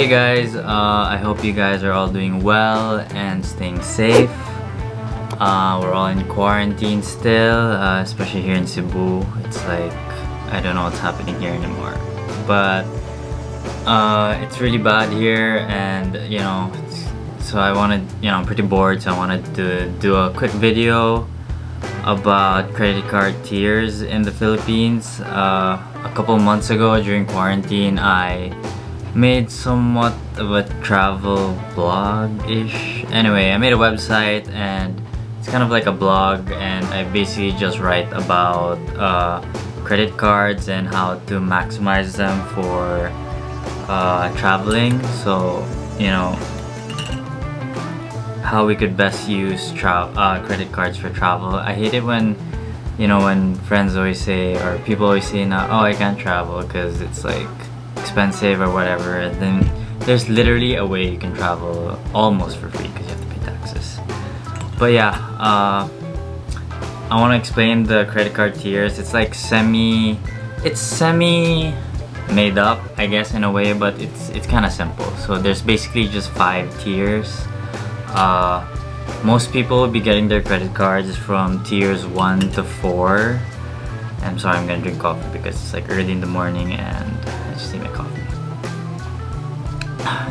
Hey guys, I hope you guys are all doing well and staying safe. We're all in quarantine still, especially here in Cebu. It's like, I don't know what's happening here anymore. But it's really bad here, and so I wanted, I'm pretty bored, so I wanted to do a quick video about credit card tiers in the Philippines. A couple months ago during quarantine, I made somewhat of a travel blog-ish. Anyway, I made a website and it's kind of like a blog, and I basically just write about credit cards and how to maximize them for traveling. So, how we could best use credit cards for travel. I hate it when when friends always say, or people always say now, oh, I can't travel because it's like expensive or whatever. And then there's literally a way you can travel almost for free because you have to pay taxes. But yeah, I want to explain the credit card tiers. It's like semi made up, I guess, in a way, but it's kind of simple. So there's basically just 5 tiers. Most people will be getting their credit cards from tiers 1 to 4. I'm sorry, I'm gonna drink coffee because it's like early in the morning and I just need my coffee.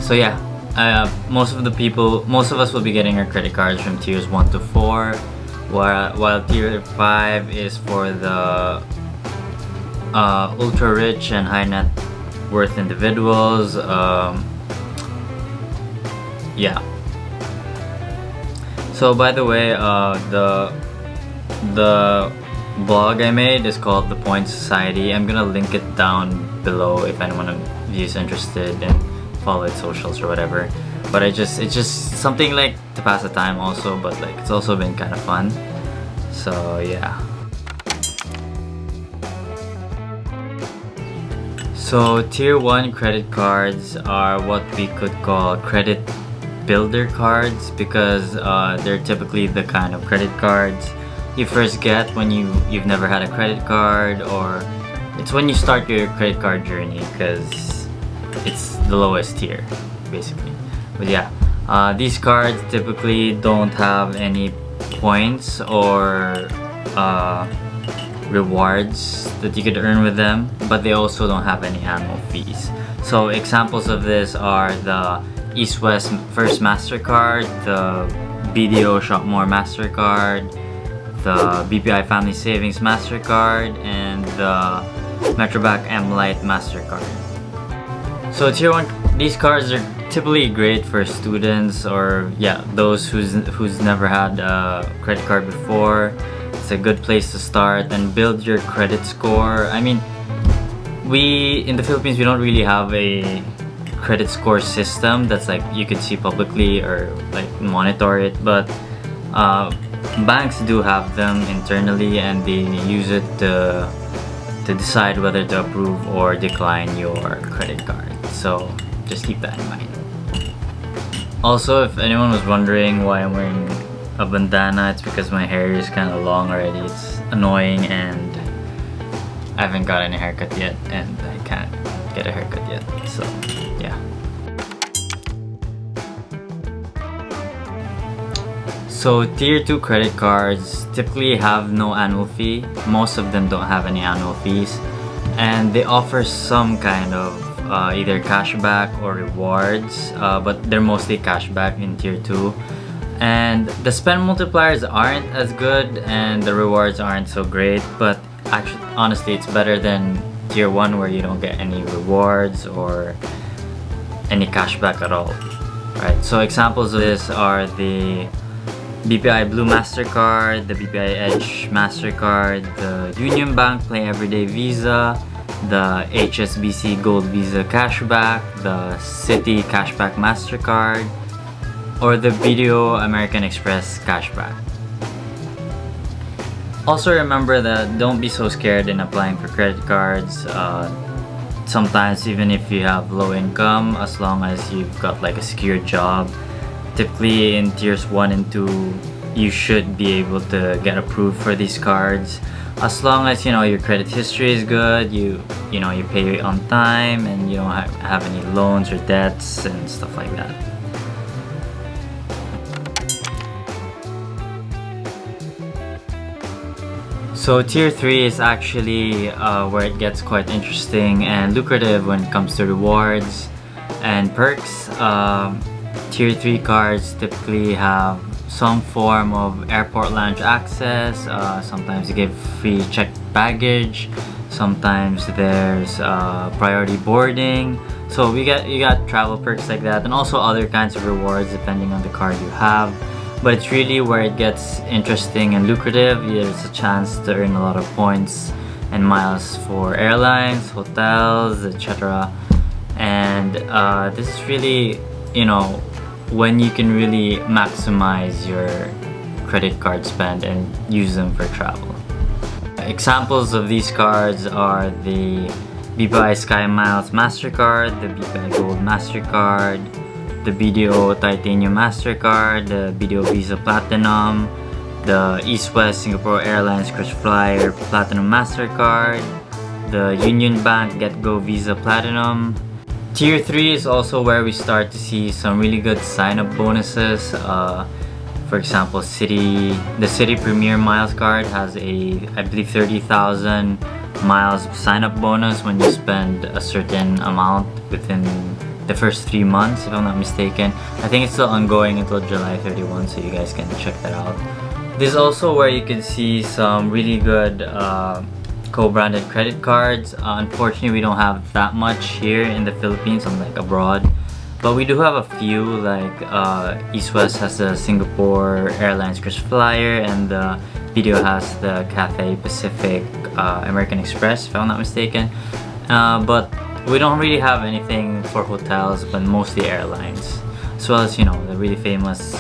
So yeah, most of us will be getting our credit cards from tiers 1 to 4, while tier 5 is for the ultra rich and high net worth individuals. Yeah. So by the way, the blog I made is called The Point Society. I'm gonna link it down below if anyone of you is interested and follow its socials or whatever. But it's just something like to pass the time also, but like it's also been kind of fun. So yeah. So tier 1 credit cards are what we could call credit builder cards, because they're typically the kind of credit cards you first get when you've never had a credit card, or it's when you start your credit card journey because it's the lowest tier basically. But yeah, these cards typically don't have any points or rewards that you could earn with them, but they also don't have any annual fees. So examples of this are the East West First MasterCard, the BDO Shop More MasterCard, the BPI Family Savings MasterCard, and the Metrobank M Lite MasterCard. So tier 1, these cards are typically great for students, or those who's never had a credit card before. It's a good place to start and build your credit score. I mean, we in the Philippines, we don't really have a credit score system that's like you could see publicly or like monitor it, but banks do have them internally, and they use it to decide whether to approve or decline your credit card. So just keep that in mind. Also, if anyone was wondering why I'm wearing a bandana, it's because my hair is kind of long already. It's annoying, and I haven't got any haircut yet, and I can't get a haircut yet. So yeah. So tier 2 credit cards typically have no annual fee. Most of them don't have any annual fees, and they offer some kind of either cashback or rewards, but they're mostly cashback in tier 2. And the spend multipliers aren't as good and the rewards aren't so great, but actually, honestly, it's better than tier 1 where you don't get any rewards or any cashback at all. Right, so examples of this are the BPI Blue MasterCard, the BPI Edge MasterCard, the Union Bank Play Everyday Visa, the HSBC Gold Visa Cashback, the Citi Cashback MasterCard, or the BDO American Express Cashback. Also remember that don't be so scared in applying for credit cards. Sometimes even if you have low income, as long as you've got like a secured job, typically in tiers 1 and 2 you should be able to get approved for these cards, as long as your credit history is good, you pay on time, and you don't have any loans or debts and stuff like that. So tier 3 is actually where it gets quite interesting and lucrative when it comes to rewards and perks. Tier 3 cards typically have some form of airport lounge access. Sometimes you get free checked baggage. Sometimes there's priority boarding. So you got travel perks like that, and also other kinds of rewards depending on the card you have. But it's really where it gets interesting and lucrative. There's a chance to earn a lot of points and miles for airlines, hotels, etc. And this is really, when you can really maximize your credit card spend and use them for travel. Examples of these cards are the BPI Sky Miles MasterCard, the BPI Gold MasterCard, the BDO Titanium MasterCard, the BDO Visa Platinum, the East West Singapore Airlines KrisFlyer Platinum MasterCard, the Union Bank GetGo Visa Platinum. Tier 3 is also where we start to see some really good sign-up bonuses. For example, the Citi Premier Miles card has I believe 30,000 miles sign-up bonus when you spend a certain amount within the first 3 months, if I'm not mistaken. I think it's still ongoing until July 31, so you guys can check that out. This is also where you can see some really good co-branded credit cards. Unfortunately, we don't have that much here in the Philippines, unlike abroad. But we do have a few, like East West has the Singapore Airlines KrisFlyer, and the BDO has the Cathay Pacific American Express, if I'm not mistaken. But we don't really have anything for hotels, but mostly airlines, as well as the really famous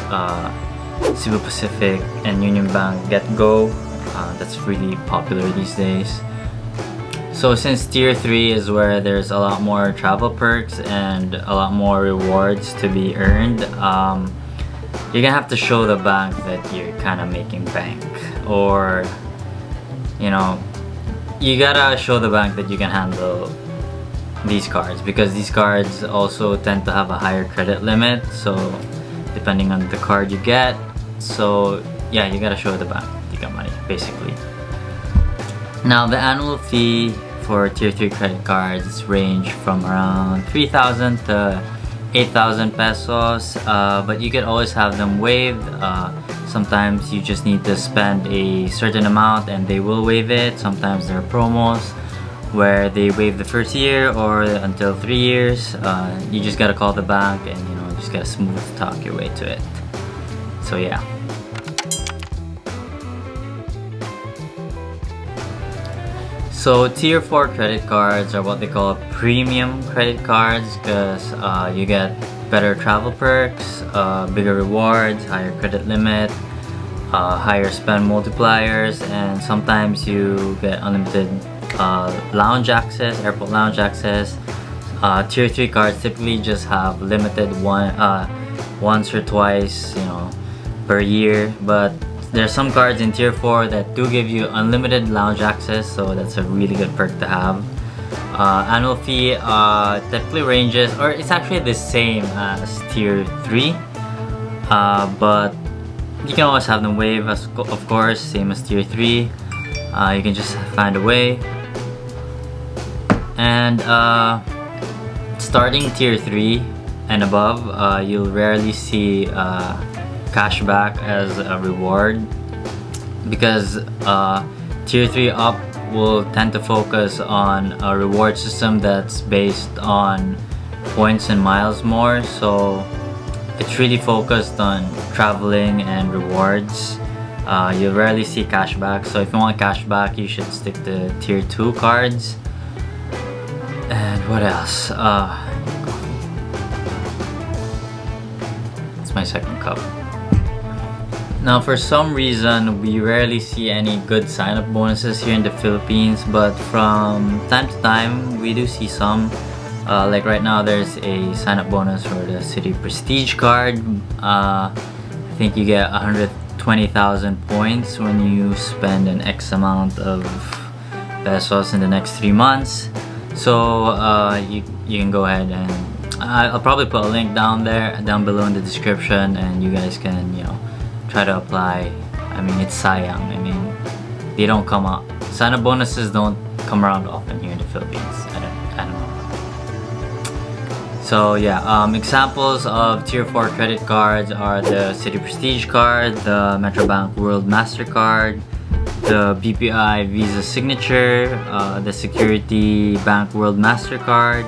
Cebu Pacific and Union Bank GetGo. That's really popular these days. So since tier 3 is where there's a lot more travel perks and a lot more rewards to be earned, you're gonna have to show the bank that you're kind of making bank, or you gotta show the bank that you can handle these cards, because these cards also tend to have a higher credit limit, so depending on the card you get. So yeah, you gotta show the bank you got money, basically. Now the annual fee for tier 3 credit cards range from around 3,000 to 8,000 pesos, but you can always have them waived. Sometimes you just need to spend a certain amount and they will waive it. Sometimes there are promos where they waive the first year or until 3 years. You just gotta call the bank and just gotta smooth talk your way to it. So yeah. So tier 4 credit cards are what they call premium credit cards, because you get better travel perks, bigger rewards, higher credit limit, higher spend multipliers, and sometimes you get unlimited lounge access, airport lounge access. Tier 3 cards typically just have limited once or twice per year, but there's some cards in tier 4 that do give you unlimited lounge access, so that's a really good perk to have. Annual fee typically ranges, or it's actually the same as tier 3, but you can always have them waived, of course, same as tier 3. You can just find a way. And starting tier 3 and above, you'll rarely see cashback as a reward, because tier 3 up will tend to focus on a reward system that's based on points and miles more, so it's really focused on traveling and rewards. You'll rarely see cashback, so if you want cashback, you should stick to tier 2 cards. And what else? It's my second cup. Now, for some reason, we rarely see any good sign-up bonuses here in the Philippines, but from time to time, we do see some. Like right now, there's a sign-up bonus for the Citi Prestige card. I think you get 120 20,000 points when you spend an X amount of pesos in the next 3 months. So you can go ahead and I'll probably put a link down below in the description, and you guys can, you know, try to apply. I mean, it's sayang. I mean, they don't come up. Sana bonuses don't come around often here in the Philippines. I don't know. So yeah, examples of Tier 4 credit cards are the Citi Prestige card, the Metrobank World Mastercard, the BPI Visa Signature, the Security Bank World Mastercard,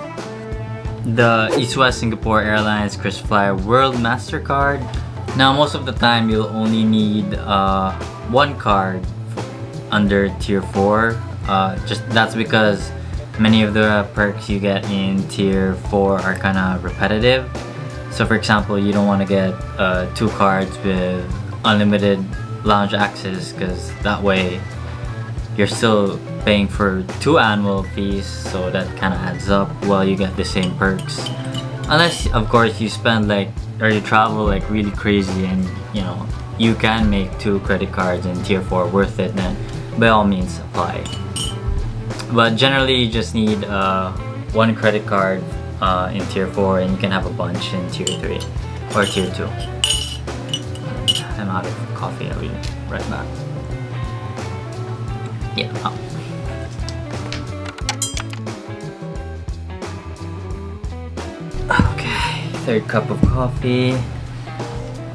the East West Singapore Airlines KrisFlyer World Mastercard. Now, most of the time you'll only need one card under Tier 4. Just that's because many of the perks you get in Tier 4 are kind of repetitive. So for example, you don't want to get 2 cards with unlimited lounge access, because that way you're still paying for 2 annual fees, so that kind of adds up while you get the same perks. Unless of course you spend or you travel like really crazy, and you know you can make 2 credit cards in Tier 4 worth it, then by all means apply. But generally you just need 1 credit card in Tier 4, and you can have a bunch in Tier 3 or Tier 2. I'm out of coffee, I'll be right back. Yeah. Okay, 3rd cup of coffee.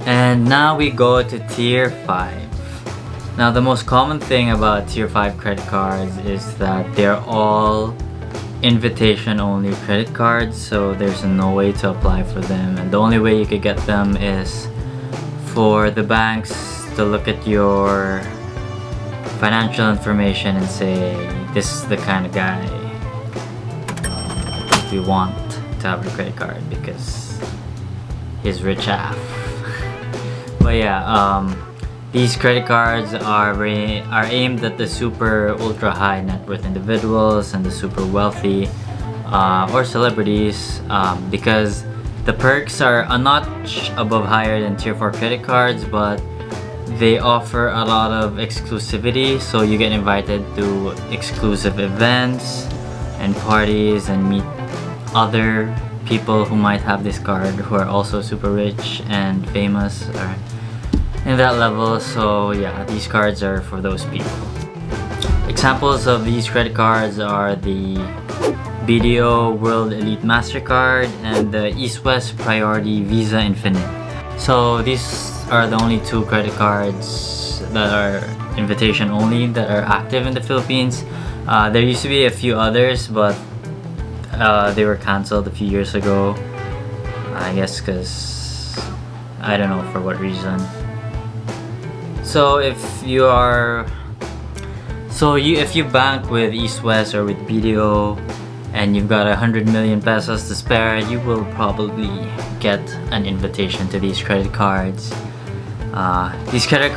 And now we go to Tier 5. Now the most common thing about Tier 5 credit cards is that they're all invitation only credit cards, so there's no way to apply for them, and the only way you could get them is for the banks to look at your financial information and say, this is the kind of guy we want to have a credit card because he's rich AF. But yeah, these credit cards are aimed at the super ultra high net worth individuals and the super wealthy or celebrities, because the perks are a notch above higher than Tier 4 credit cards, but they offer a lot of exclusivity, so you get invited to exclusive events and parties and meet other people who might have this card who are also super rich and famous or in that level. So yeah, these cards are for those people. Examples of these credit cards are the BDO World Elite Mastercard and the East West Priority Visa Infinite. So these are the only 2 credit cards that are invitation only that are active in the Philippines. There used to be a few others, but they were cancelled a few years ago. I guess because I don't know for what reason. So if you bank with East West or with BDO and you've got 100 million pesos to spare, you will probably get an invitation to these credit cards. These credit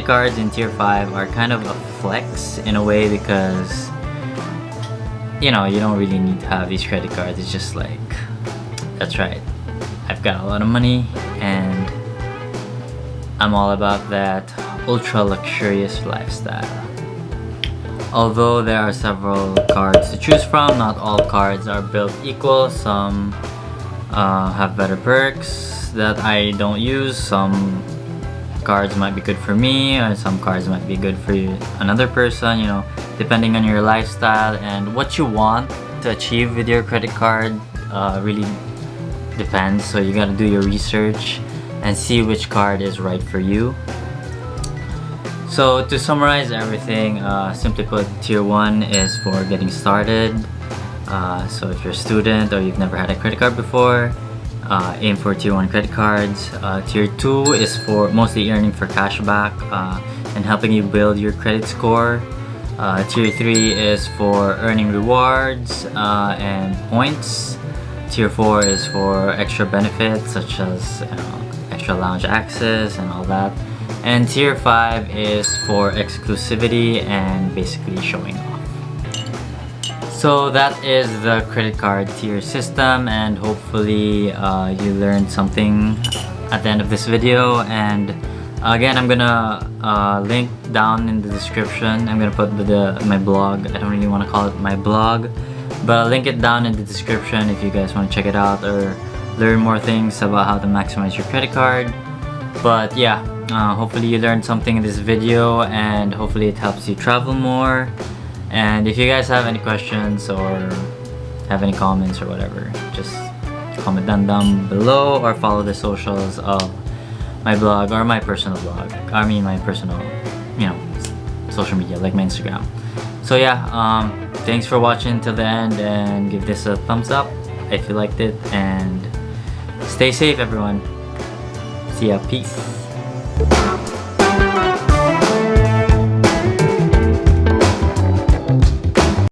cards in Tier 5 are kind of a flex in a way, because you know you don't really need to have these credit cards. It's just like, that's right, I've got a lot of money and I'm all about that ultra luxurious lifestyle. Although there are several cards to choose from, not all cards are built equal. Some have better perks that I don't use. Some cards might be good for me, or some cards might be good for another person, you know, depending on your lifestyle and what you want to achieve with your credit card. Really depends, so you gotta do your research and see which card is right for you. So to summarize everything, simply put, Tier 1 is for getting started. So if you're a student or you've never had a credit card before, aim for Tier 1 credit cards. Tier 2 is for mostly earning for cashback and helping you build your credit score. Tier 3 is for earning rewards and points. Tier 4 is for extra benefits such as extra lounge access and all that. And Tier 5 is for exclusivity and basically showing off. So that is the credit card tier system, and hopefully you learned something at the end of this video. And Again, I'm gonna link down in the description. I'm gonna put my blog. I don't really want to call it my blog, but I'll link it down in the description if you guys want to check it out or learn more things about how to maximize your credit card. But yeah, hopefully you learned something in this video, and hopefully it helps you travel more. And if you guys have any questions or have any comments or whatever, just comment down below or follow the socials of my blog or my personal blog. I mean my personal, social media like my Instagram. So yeah, thanks for watching till the end, and give this a thumbs up if you liked it, and stay safe everyone. See ya, peace.